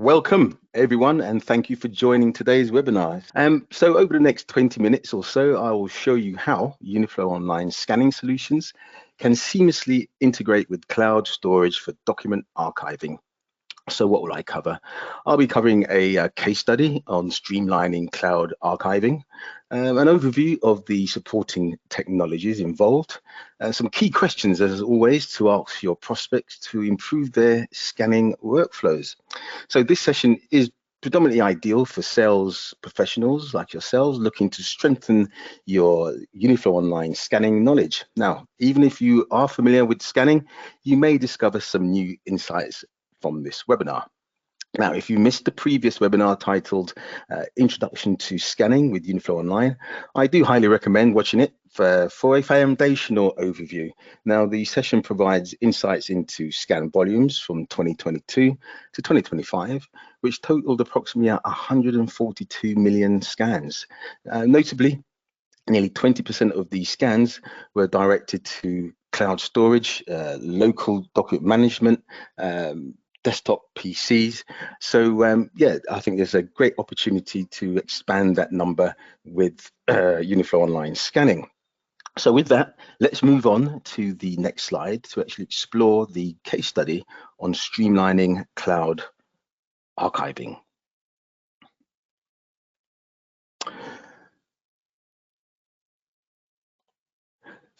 Welcome, everyone, and thank you for joining today's webinar. So over the next 20 minutes or so, I will show you how Uniflow Online scanning solutions can seamlessly integrate with cloud storage for document archiving. So what will I cover? I'll be covering a case study on streamlining cloud archiving, an overview of the supporting technologies involved, some key questions, as always, to ask your prospects to improve their scanning workflows. So this session is predominantly ideal for sales professionals like yourselves looking to strengthen your Uniflow Online scanning knowledge. Now, even if you are familiar with scanning, you may discover some new insights from this webinar. Now, if you missed the previous webinar titled Introduction to Scanning with Uniflow Online, I do highly recommend watching it for a foundational overview. Now, the session provides insights into scan volumes from 2022 to 2025, which totaled approximately 142 million scans. Notably, nearly 20% of these scans were directed to cloud storage, local document management, desktop PCs. So yeah, I think there's a great opportunity to expand that number with Uniflow Online scanning. So with that, let's move on to the next slide to actually explore the case study on streamlining cloud archiving.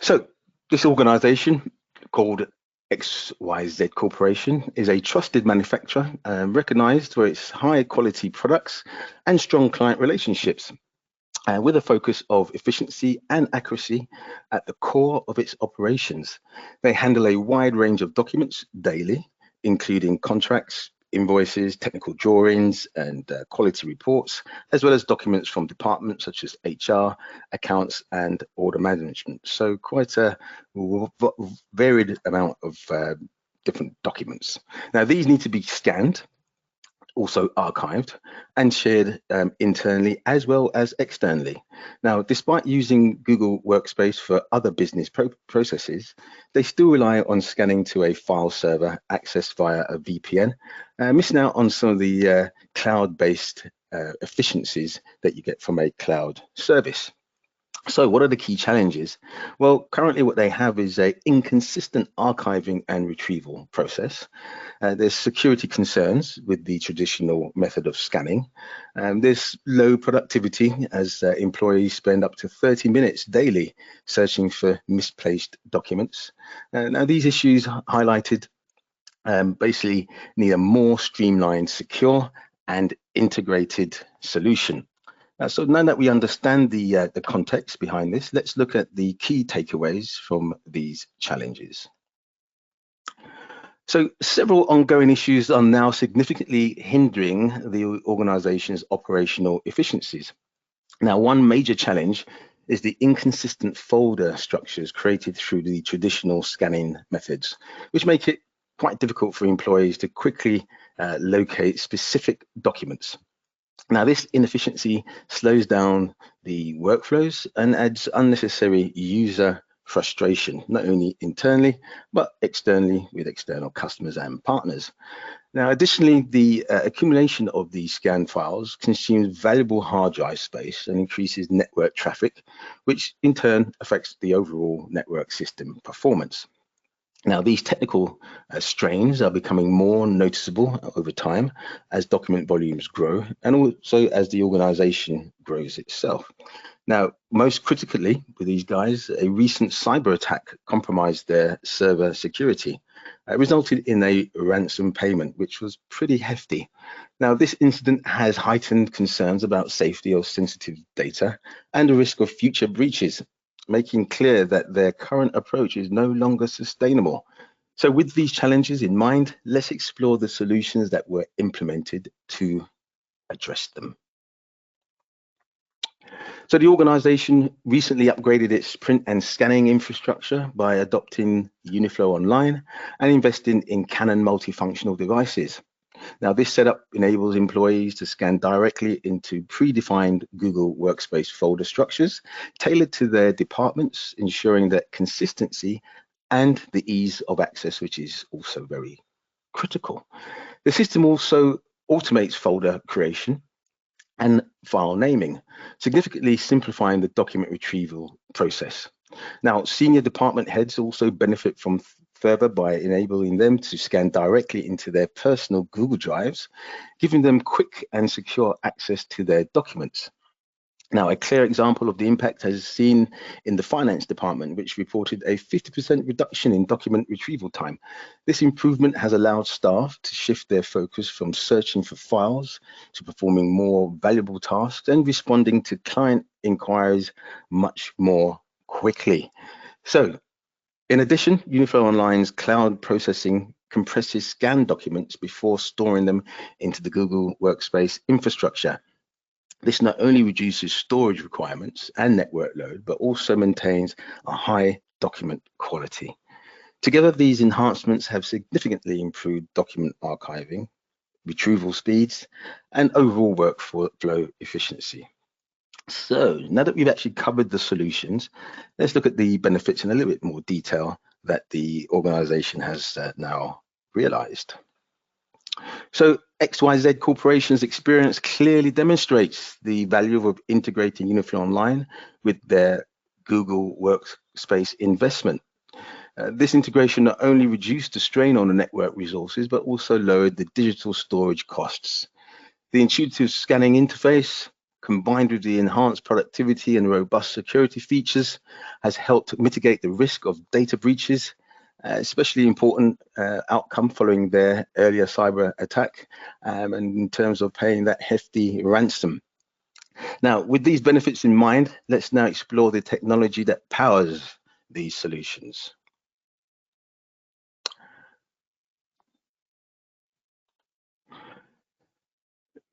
So this organization called XYZ Corporation is a trusted manufacturer recognized for its high quality products and strong client relationships, with a focus of efficiency and accuracy at the core of its operations. They handle a wide range of documents daily, including contracts, invoices, technical drawings, and quality reports, as well as documents from departments such as HR, accounts, and order management. So quite a varied amount of different documents. Now, these need to be scanned, also archived and shared internally as well as externally. Now, despite using Google Workspace for other business processes, they still rely on scanning to a file server accessed via a VPN, missing out on some of the cloud-based efficiencies that you get from a cloud service. So what are the key challenges? Well, currently what they have is a inconsistent archiving and retrieval process. There's security concerns with the traditional method of scanning. There's low productivity as employees spend up to 30 minutes daily searching for misplaced documents. Now these issues highlighted basically need a more streamlined, secure and integrated solution. So now that we understand the context behind this, let's look at the key takeaways from these challenges. So several ongoing issues are now significantly hindering the organization's operational efficiencies. Now, one major challenge is the inconsistent folder structures created through the traditional scanning methods, which make it quite difficult for employees to quickly locate specific documents. Now, this inefficiency slows down the workflows and adds unnecessary user frustration, not only internally, but externally with external customers and partners. Now, additionally, the accumulation of these scan files consumes valuable hard drive space and increases network traffic, which in turn affects the overall network system performance. Now, these technical strains are becoming more noticeable over time as document volumes grow and also as the organization grows itself. Now, most critically with these guys, a recent cyber attack compromised their server security. It resulted in a ransom payment, which was pretty hefty. Now, this incident has heightened concerns about safety of sensitive data and the risk of future breaches, making clear that their current approach is no longer sustainable. So with these challenges in mind, let's explore the solutions that were implemented to address them. So the organization recently upgraded its print and scanning infrastructure by adopting Uniflow Online and investing in Canon multifunctional devices. Now, this setup enables employees to scan directly into predefined Google Workspace folder structures tailored to their departments, ensuring that consistency and the ease of access, which is also very critical. The system also automates folder creation and file naming, significantly simplifying the document retrieval process. Now, senior department heads also benefit from further by enabling them to scan directly into their personal Google Drives, giving them quick and secure access to their documents. Now, a clear example of the impact has seen in the finance department, which reported a 50% reduction in document retrieval time. This improvement has allowed staff to shift their focus from searching for files to performing more valuable tasks and responding to client inquiries much more quickly. So, in addition, Uniflow Online's cloud processing compresses scanned documents before storing them into the Google Workspace infrastructure. This not only reduces storage requirements and network load, but also maintains a high document quality. Together, these enhancements have significantly improved document archiving, retrieval speeds, and overall workflow efficiency. So now that we've actually covered the solutions, let's look at the benefits in a little bit more detail that the organization has now realized. So XYZ Corporation's experience clearly demonstrates the value of integrating Uniflow Online with their Google Workspace investment. This integration not only reduced the strain on the network resources, but also lowered the digital storage costs. The intuitive scanning interface, combined with the enhanced productivity and robust security features, has helped mitigate the risk of data breaches, especially important outcome following their earlier cyber attack, and in terms of paying that hefty ransom. Now, with these benefits in mind, let's now explore the technology that powers these solutions.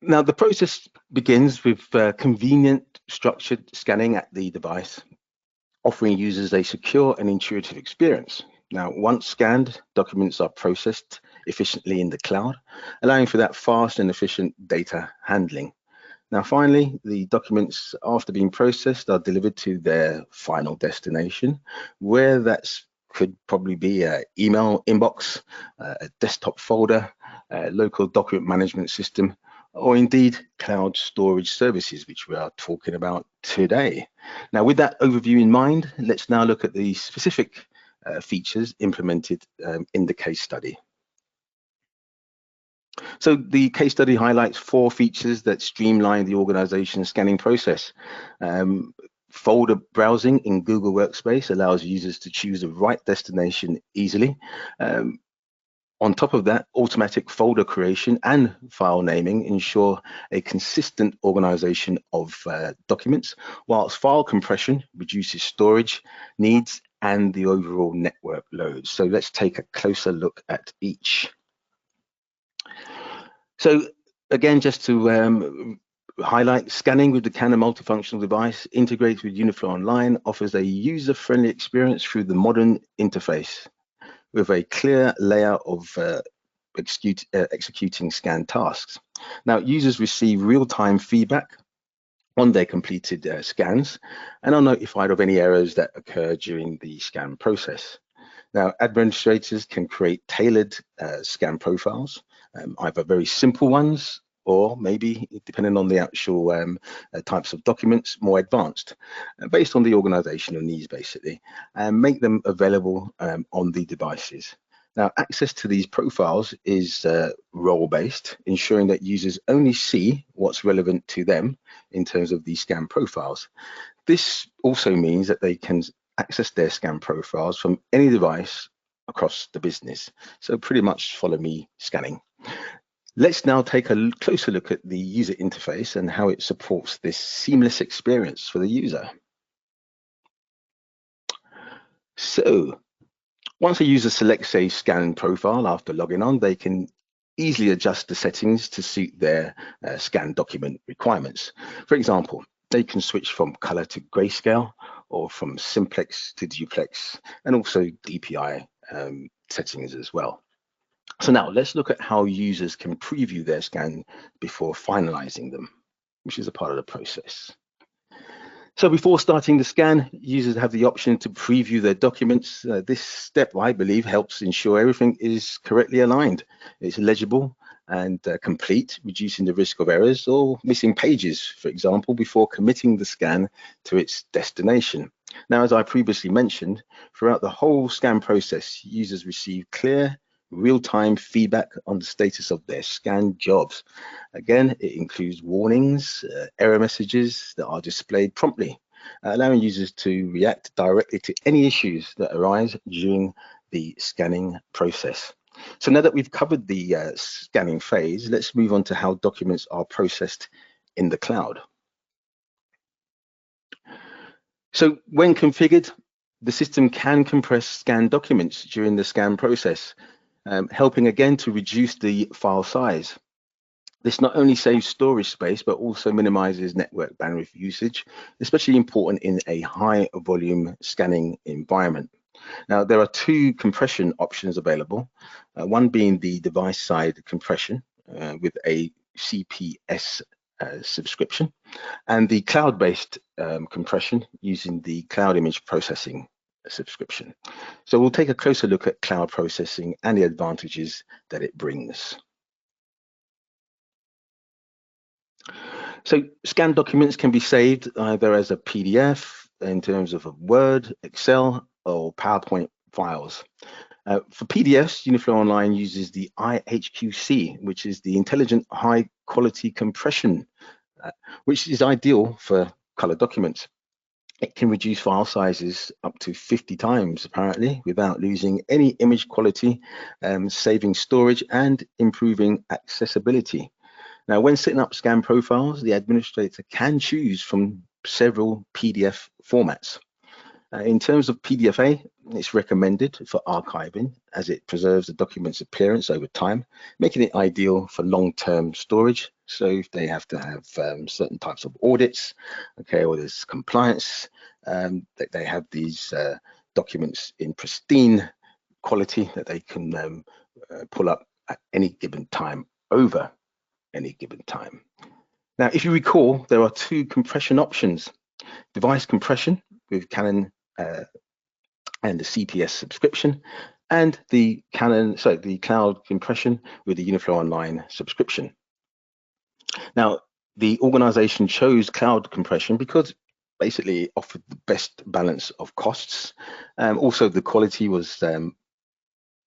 Now, the process begins with convenient structured scanning at the device, offering users a secure and intuitive experience. Now, once scanned, documents are processed efficiently in the cloud, allowing for that fast and efficient data handling. Now, finally, the documents, after being processed, are delivered to their final destination, where that could probably be an email inbox, a desktop folder, a local document management system, or indeed cloud storage services, which we are talking about today. Now, with that overview in mind, let's now look at the specific features implemented in the case study. So the case study highlights 4 features that streamline the organization's scanning process. Folder browsing in Google Workspace allows users to choose the right destination easily. On top of that, automatic folder creation and file naming ensure a consistent organization of documents, whilst file compression reduces storage needs and the overall network load. So let's take a closer look at each. So again, just to highlight, scanning with the Canon multifunctional device integrated with Uniflow Online offers a user-friendly experience through the modern interface with a clear layout of executing scan tasks. Now, users receive real-time feedback on their completed scans and are notified of any errors that occur during the scan process. Now, administrators can create tailored scan profiles, either very simple ones or maybe, depending on the actual types of documents, more advanced, based on the organizational needs, basically, and make them available on the devices. Now, access to these profiles is role-based, ensuring that users only see what's relevant to them in terms of these scan profiles. This also means that they can access their scan profiles from any device across the business. So pretty much follow me scanning. Let's now take a closer look at the user interface and how it supports this seamless experience for the user. So once a user selects a scan profile after logging on, they can easily adjust the settings to suit their scan document requirements. For example, they can switch from color to grayscale or from simplex to duplex, and also DPI settings as well. So now let's look at how users can preview their scan before finalizing them, which is a part of the process. So before starting the scan, users have the option to preview their documents. This step, I believe, helps ensure everything is correctly aligned. It's legible and complete, reducing the risk of errors or missing pages, for example, before committing the scan to its destination. Now, as I previously mentioned, throughout the whole scan process, users receive clear, real-time feedback on the status of their scan jobs. Again, it includes warnings, error messages that are displayed promptly, allowing users to react directly to any issues that arise during the scanning process. So now that we've covered the scanning phase, let's move on to how documents are processed in the cloud. So when configured, the system can compress scanned documents during the scan process, helping again to reduce the file size. This not only saves storage space, but also minimizes network bandwidth usage, especially important in a high volume scanning environment. Now, there are two compression options available, one being the device side compression with a CPS subscription, and the cloud-based compression using the cloud image processing subscription. So we'll take a closer look at cloud processing and the advantages that it brings. So scanned documents can be saved either as a PDF in terms of a Word, Excel, or PowerPoint files. For PDFs, Uniflow Online uses the IHQC, which is the Intelligent High Quality Compression, which is ideal for color documents. It can reduce file sizes up to 50 times, apparently, without losing any image quality, saving storage and improving accessibility. Now, when setting up scan profiles, the administrator can choose from several PDF formats. In terms of PDFA, it's recommended for archiving as it preserves the document's appearance over time, making it ideal for long-term storage. So if they have to have certain types of audits, okay, or there's compliance, that they have these documents in pristine quality that they can pull up at any given time over any given time. Now, if you recall, there are two compression options: device compression with Canon and the CPS subscription, and the cloud compression with the Uniflow Online subscription. Now, the organization chose cloud compression because basically it offered the best balance of costs. Also, the quality was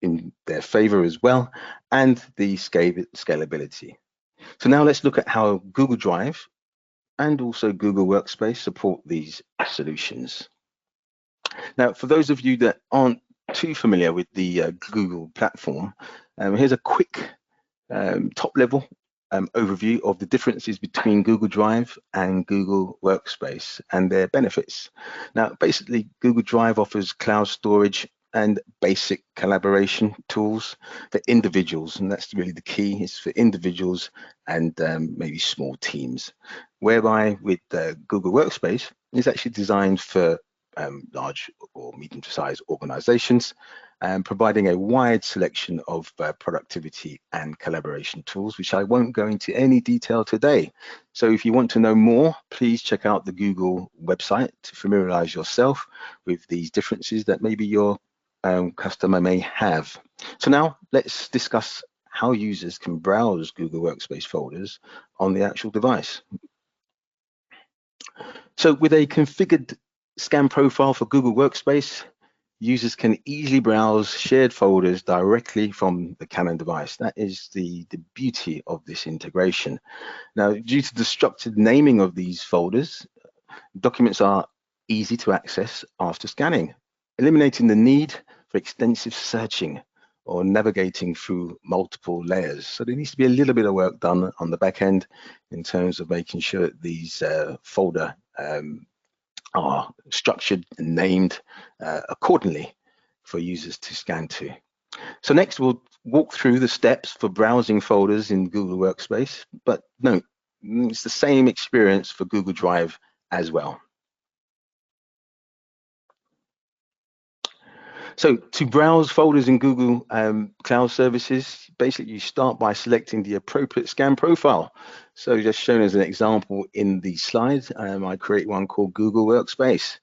in their favor as well, and the scalability. So now let's look at how Google Drive and also Google Workspace support these solutions. Now, for those of you that aren't too familiar with the Google platform, here's a quick top-level overview of the differences between Google Drive and Google Workspace and their benefits. Now, basically, Google Drive offers cloud storage and basic collaboration tools for individuals, and that's really the key. It's for individuals and maybe small teams, whereby with Google Workspace, it's actually designed for large or medium-sized organizations, providing a wide selection of productivity and collaboration tools, which I won't go into any detail today. So if you want to know more, please check out the Google website to familiarize yourself with these differences that maybe your customer may have. So now let's discuss how users can browse Google Workspace folders on the actual device. So with a configured scan profile for Google Workspace, users can easily browse shared folders directly from the Canon device. That is the beauty of this integration. Now, due to the structured naming of these folders, documents are easy to access after scanning, eliminating the need for extensive searching or navigating through multiple layers. So there needs to be a little bit of work done on the back end in terms of making sure that these folder are structured and named accordingly for users to scan to. So next we'll walk through the steps for browsing folders in Google Workspace, but note, it's the same experience for Google Drive as well. So to browse folders in Google Cloud Services, basically you start by selecting the appropriate scan profile. So just shown as an example in the slide, I create one called Google Workspace.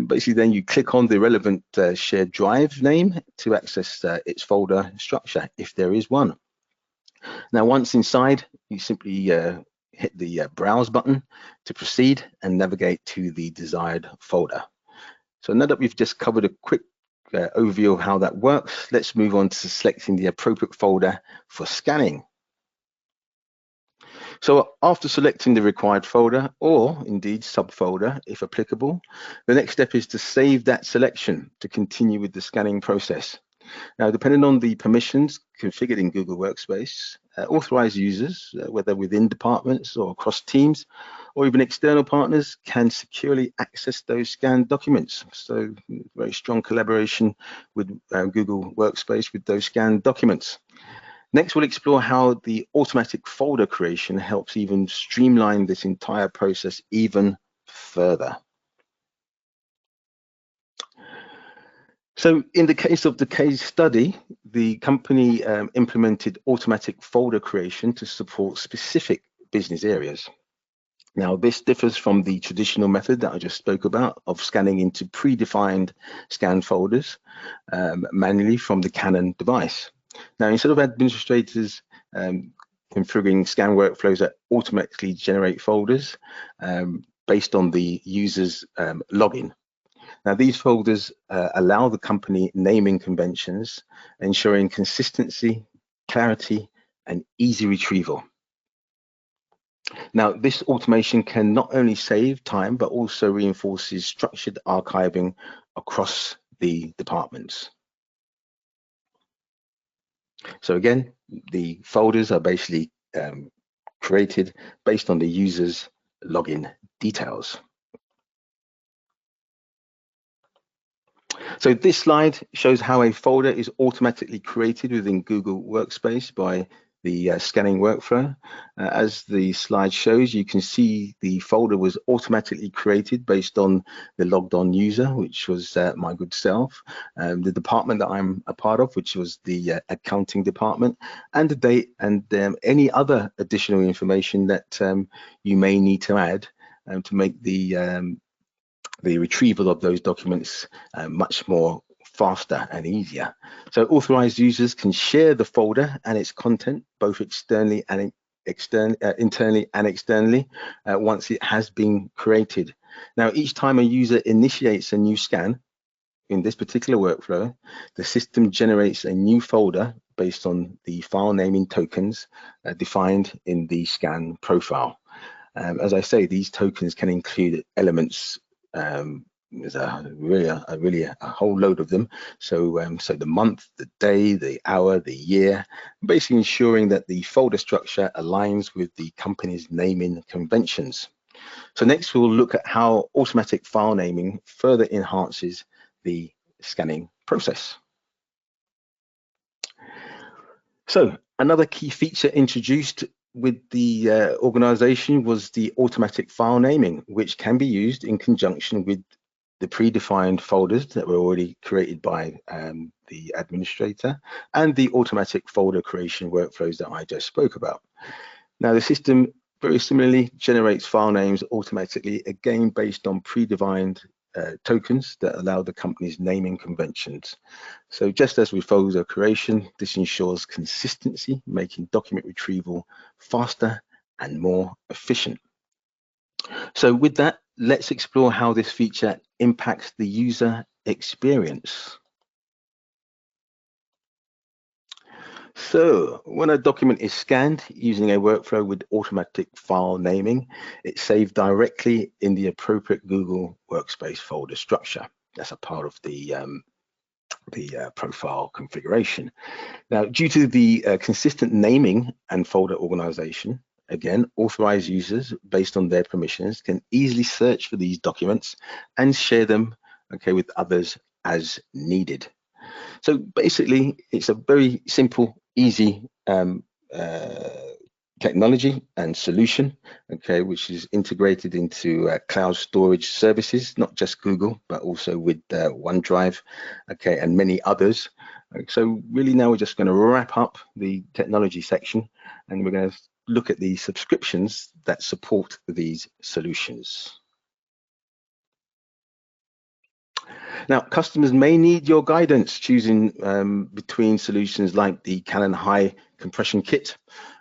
Basically then you click on the relevant shared drive name to access its folder structure, if there is one. Now, once inside, you simply hit the browse button to proceed and navigate to the desired folder. So now that we've just covered a quick overview of how that works, let's move on to selecting the appropriate folder for scanning. So after selecting the required folder, or indeed subfolder if applicable, the next step is to save that selection to continue with the scanning process. Now, depending on the permissions configured in Google Workspace, authorized users, whether within departments or across teams, or even external partners, can securely access those scanned documents. So very strong collaboration with Google Workspace with those scanned documents. Next, we'll explore how the automatic folder creation helps even streamline this entire process even further. So in the case of the case study, the company implemented automatic folder creation to support specific business areas. Now, this differs from the traditional method that I just spoke about of scanning into predefined scanned folders manually from the Canon device. Now, instead of administrators configuring scan workflows that automatically generate folders based on the user's login. Now, these folders allow the company naming conventions, ensuring consistency, clarity, and easy retrieval. Now, this automation can not only save time, but also reinforces structured archiving across the departments. So again, the folders are basically created based on the user's login details. So this slide shows how a folder is automatically created within Google Workspace by the scanning workflow. As the slide shows, you can see the folder was automatically created based on the logged on user, which was my good self, the department that I'm a part of, which was the accounting department, and the date and any other additional information that you may need to add to make the retrieval of those documents much more faster and easier. So authorized users can share the folder and its content both internally and externally once it has been created. Now, each time a user initiates a new scan, in this particular workflow, the system generates a new folder based on the file naming tokens defined in the scan profile. As I say, these tokens can include elements. There's really a whole load of them. So so the month, the day, the hour, the year, basically ensuring that the folder structure aligns with the company's naming conventions. So next we'll look at how automatic file naming further enhances the scanning process. So another key feature introduced with the organization was the automatic file naming, which can be used in conjunction with the predefined folders that were already created by the administrator and the automatic folder creation workflows that I just spoke about. Now, the system very similarly generates file names automatically, again based on predefined tokens that allow the company's naming conventions. So just as with folder creation, this ensures consistency, making document retrieval faster and more efficient. So with that, let's explore how this feature impacts the user experience. So when a document is scanned using a workflow with automatic file naming, it's saved directly in the appropriate Google Workspace folder structure. That's a part of the profile configuration. Now, due to the consistent naming and folder organization, again, authorized users, based on their permissions, can easily search for these documents and share them, with others as needed. So basically, it's a very simple, easy technology and solution, which is integrated into cloud storage services, not just Google, but also with OneDrive, and many others. So really now we're just going to wrap up the technology section, and we're going to look at the subscriptions that support these solutions. Now, customers may need your guidance choosing between solutions like the Canon High Compression Kit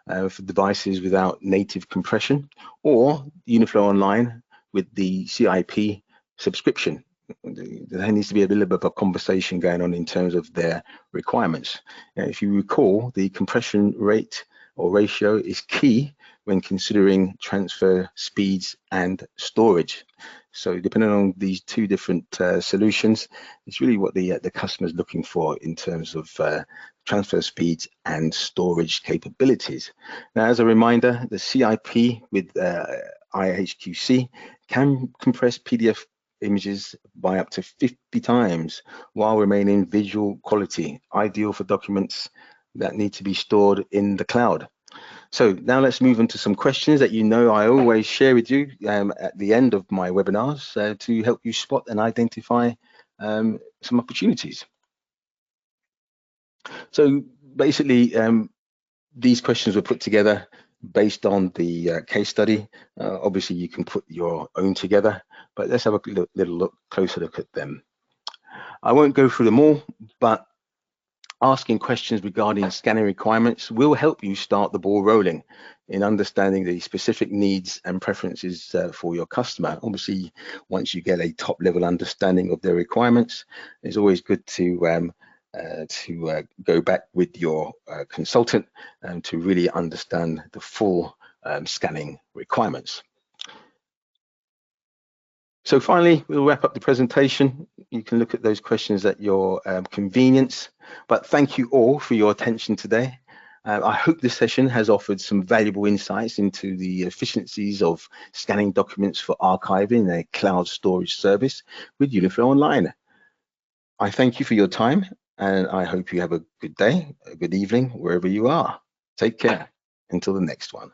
for devices without native compression, or Uniflow Online with the CIP subscription. There needs to be a little bit of a conversation going on in terms of their requirements. If you recall, the compression rate or ratio is key when considering transfer speeds and storage. So depending on these two different solutions, it's really what the customer is looking for in terms of transfer speeds and storage capabilities. Now, as a reminder, the CIP with IHQC can compress PDF images by up to 50 times while remaining visual quality, ideal for documents that need to be stored in the cloud. So now let's move on to some questions that I always share with you at the end of my webinars to help you spot and identify some opportunities. So basically, these questions were put together based on the case study. Obviously, you can put your own together, but let's have a little closer look at them. I won't go through them all, but asking questions regarding scanning requirements will help you start the ball rolling in understanding the specific needs and preferences for your customer. Obviously, once you get a top level understanding of their requirements, it's always good to go back with your consultant and to really understand the full scanning requirements. So finally, we'll wrap up the presentation. You can look at those questions at your convenience, but thank you all for your attention today. I hope this session has offered some valuable insights into the efficiencies of scanning documents for archiving in a cloud storage service with Uniflow Online. I thank you for your time, and I hope you have a good day, a good evening, wherever you are. Take care until the next one.